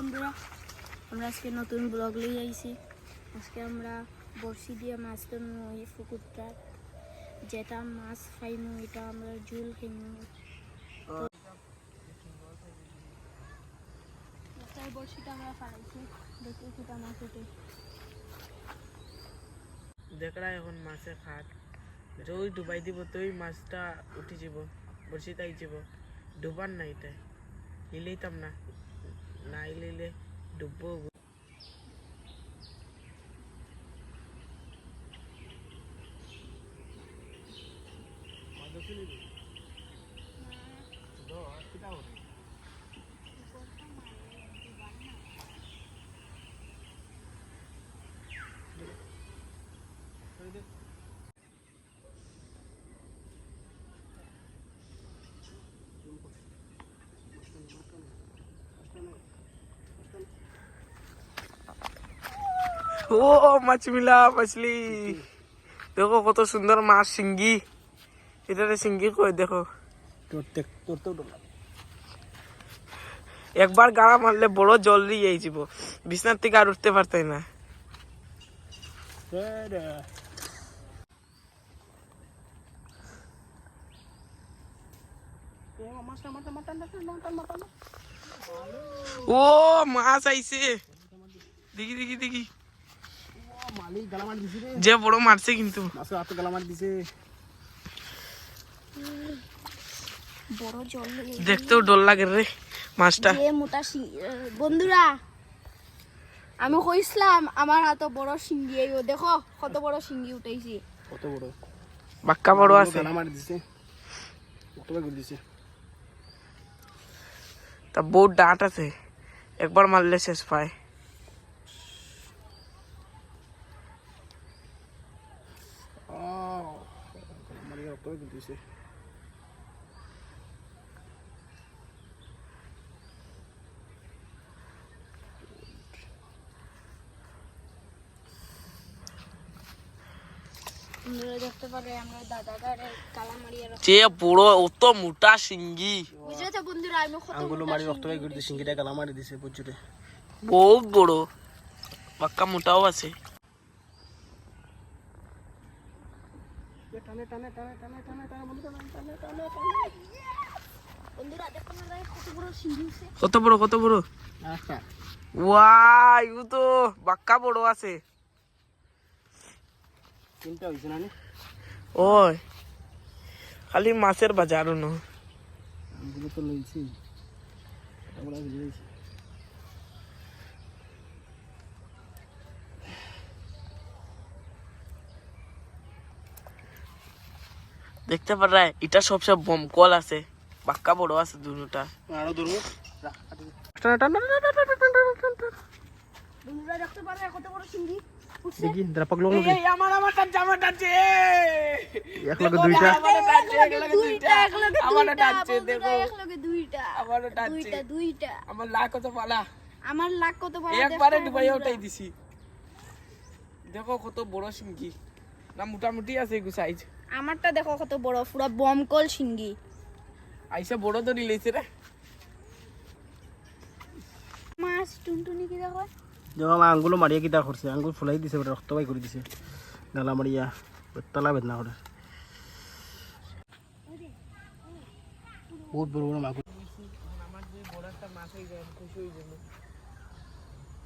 বন্ধুরা, আমরা আজকে নতুন ব্লগ নিয়ে আইছি। আজকে আমরা বড়শি দিয়ে মাছ ধরবো। এই পুকুরটা যেটা মাছ খাইমু এটা আমরা ঝোল খাইমু। বড়শিটা আমরা ফালাইছি, দেখি সেটা মাছ উঠে। দেখরা এখন মাছের খাট ওই ডুবাই দিব তুই মাছটা উঠে যাব, বড়শি তাই যাব, ডুবার না এটা হিলেইতাম না, না হিলেইলে ডুববো। ও মাছ মিলা মছলি দেখো কত সুন্দর মাছ, সিঙ্গি। এটারে সিঙ্গি কই দেখো। একবার গাড়া মারলে বড় জল দিয়ে যাব, বিছনার থেকে আর উঠতে পারতাই না। ও মাছ আইছে, দেখি দেখি দেখি, যে বড় মারছে কিন্তু বড় জল দেখতেও ডর লাগে রে মাছটা। বন্ধুরা, আমি কইছিলাম আমার হাতে বড় শিঙ্গি, দেখো কত বড় শিঙ্গি উঠাইছি। কত বড় বাক্কা বড় আছে, তা বহুত ডাঁট আছে, একবার মারলে শেষ পায়। দেখতে পারে আমরা দাদাটার কালামারিয়া যে বড় অত মোটা শিঙ্গি, বুঝেছো বন্ধুরা? আমি আঙ্গুলো মারি রক্ত বাই করে দিছি, সিঙ্গিটা গালা মারি দিছে বুঝুরে, বহুত বড় বাক্কা মোটাও আছে। বন্ধুরা দেখো না কত বড় শিঙ্গি আছে। কত বড় কত বড়, আচ্ছা ওয়াও ইউ তো বাক্কা বড় আছে। তিনটা হইছে না? ওই খালি মাছের বাজার ন, আঙ্গুলো তো লইছি, আমরা লইছি। দেখতে পার এটা সবসে বমকল আছে, বাক্কা বড় আছে দুটা। আরো ধরবো, বন্ধুরা দেখতে পারে কত বড় শিঙ্গি উঠছে। দেখি দাঁড়া পাগলো এই আমার আমার টানছে, আমার টানছে, এক লগে দুইটা, আমার টানছে দেখো, এক লগে দুইটা, আমার টানছে, দুইটা দুইটা। আমার লাখ কত পালা, আমার লাখ কত বড়, একবারে ডুবাইয়া উঠাই দিছি। দেখো কত বড় শিঙ্গি, না মোটামুটি আছে এগু সাইজ। আমারটা দেখো কত বড়, পুরো বমকল শিঙ্গি। আইসা বড় ধরি লইছে রে মাছ টুনটুনি কি দেখো, যখন আমার আঙ্গুলো মারিয়া কিতা করছে, আঙ্গুল ফুলাই দিছে, রক্ত বাই করে দিছে, গালা মারিয়া তালা বেদনা করে। বহুত বড় বড় মাগুর, আমার যে বড় একটা মাছ হয়ে যায় খুশি হয়ে যাবে।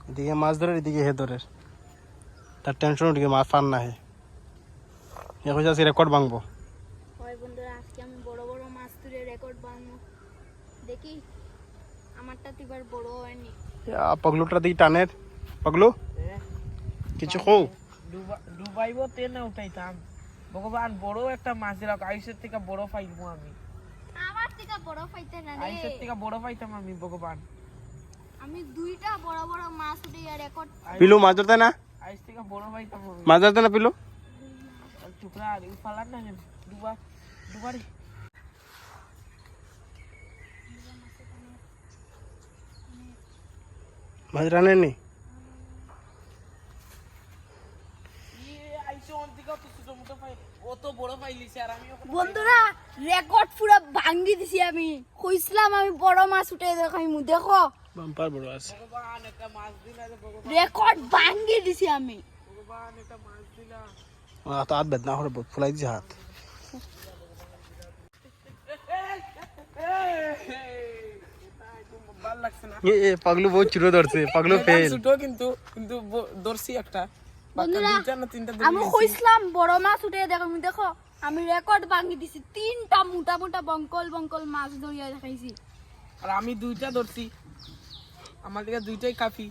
এদিকে মাছ ধরে, এদিকে হে ধরে, তার টেনশন ওদিকে মাছ ফান না হে, এখন যাচ্ছি রেকর্ড ভাঙবো। হয় বন্ধুরা, আজকে আমি বড় বড় মাছ তুলে রেকর্ড বানাবো। দেখি আমারটা তো এবার বড় হয়নি। পাগলুটার দিকে টানের, পাগলু কিছু খো, ডুবাইব তেনে উঠাইতাম। ভগবান বড় একটা মাছ দিলাম, আইসের থেকে বড় পাইবো আমি, আমার থেকে বড় পাইতে না রে, আইসের থেকে বড় পাইতাম আমি। ভগবান আমি দুইটা বড় বড় মাছ উঠে রেকর্ড। পিলু মাছ ধরতে না, আইস থেকে বড় পাইতাম আমি। মাছ ধরতে না পিলু, টুকরা আর ফালার না ডুবারি। মাছ রানের নি বন্ধুরা রেকর্ড পুরো ভাঙি দিছি। আমি কইছিলাম আমি বড় মাছ উঠে দেখাইমু, দেখো বাম্পার বড় আছে। ভগবান একটা মাছ দিলা রে ভগবান, রেকর্ড ভাঙিয়ে দিছি আমি। ভগবান একটা মাছ দিলা। তো হাত বেদনা করে ফুলাই দিছে হাত। ভাল লাগছে না? এ পাগলু বহুত ছোট ধরছে, পাগলু ফেল। ছোট কিন্তু কিন্তু ধরছি একটা। বন্ধুরা, দুইটা না তিনটা আমি কইছিলাম বড় মাছ উঠে দেখো, দেখো আমি রেকর্ড ভাঙিয়ে দিছি। 3টা মোটা মোটা বঙ্কল বঙ্কল মাছ ধরিয়া দেখাইছি। আর আমি দুইটা ধরছি, আমার দিকে দুইটাই কাফি,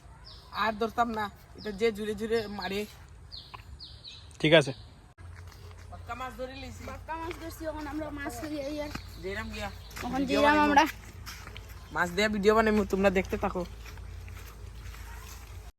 আর ধরতাম না। এটা যে জুড়ে জুড়ে মারে। ঠিক আছে, পাক্কা মাছ ধরে লিছি। বাক্কা মাছ ধরছি, এখন আমরা মাছ ধরিয়া যেরাম গিয়া এখন যেরাম আমরা মাছ দেয়া ভিডিও বানাবো, তোমরা দেখতে থাকো।